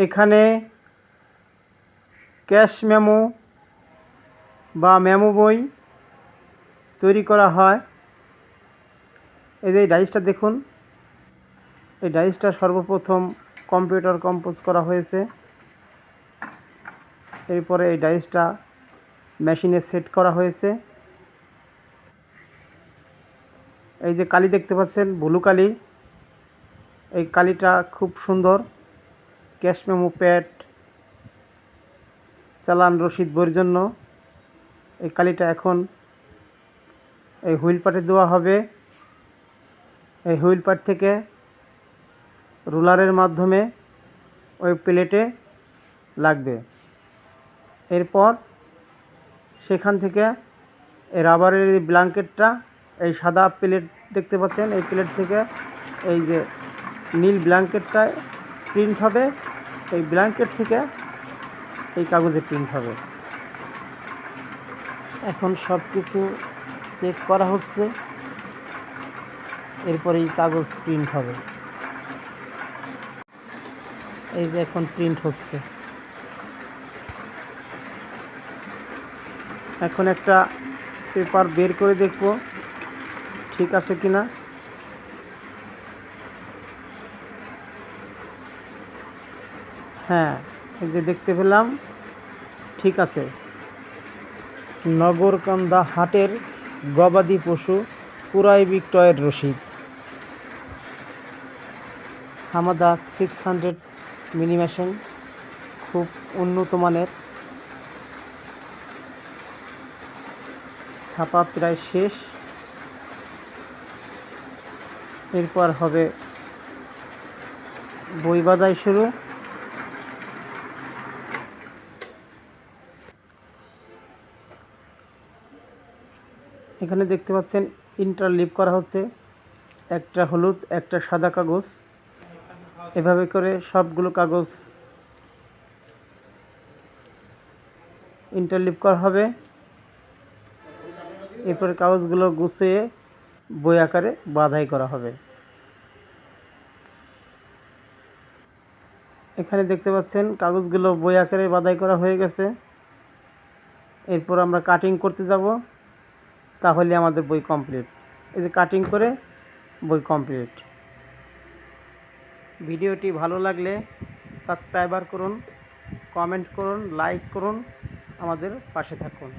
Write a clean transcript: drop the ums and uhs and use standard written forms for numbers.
এখানে cash memo বা memo বই তৈরি করা হয়। এই যে ডাইসটা দেখুন, এই ডাইসটা সর্বপ্রথম কম্পিউটার কম্পোজ করা হয়েছে। এরপরে এই ডাইসটা মেশিনে সেট করা হয়েছে। এই যে কালি দেখতে পাচ্ছেন, ব্লু কালি, এই কালিটা খুব সুন্দর। ক্যাশ মেমো প্যাড, চালান রসিদ বইয়ের জন্য এই কালিটা এখন এই হুইল পার্টে দেওয়া হবে। এই হুইল পার্ট থেকে রুলারের মাধ্যমে ওই প্লেটে লাগবে। এরপর সেখান থেকে এই রাবারের এই ব্ল্যাঙ্কেটটা, এই সাদা প্লেট দেখতে পাচ্ছেন, এই প্লেট থেকে এই যে নীল ব্ল্যাঙ্কেটটায় প্রিন্ট হবে। এই ব্ল্যাঙ্কেট থেকে এই কাগজে প্রিন্ট হবে। এখন সব কিছু চেক করা হচ্ছে, এরপরে এই কাগজ প্রিন্ট হবে। এই যে এখন প্রিন্ট হচ্ছে। এখন একটা পেপার বের করে দেখব ঠিক আছে কিনা। হ্যাঁ, এই যে দেখতে পেলাম ঠিক আছে। নগরকান্দা হাটের গবাদি পশু ক্রয় বিক্রয়ের রসিদ, হামাদা 600 মিনি মেশিন, খুব উন্নত মানের। ছাপা প্রায় শেষ, এরপর হবে বই বাঁধাই শুরু। এখানে দেখতে পাচ্ছেন ইন্টারলিপ করা হচ্ছে, একটা হলুদ একটা সাদা কাগজ, এভাবে করে সবগুলো কাগজ ইন্টারলিপ করা হবে। এরপরে কাগজগুলো গুছিয়ে বই আকারে বাঁধাই করা হবে। এখানে দেখতে পাচ্ছেন কাগজগুলো বই আকারে বাঁধাই করা হয়ে গেছে। এরপর আমরা কাটিং করতে যাব, তাহলে আমাদের বই কমপ্লিট। এই যে কাটিং করে বই কমপ্লিট। ভিডিওটি ভালো লাগলে সাবস্ক্রাইবার করুন, কমেন্ট করুন, লাইক করুন, আমাদের পাশে থাকুন।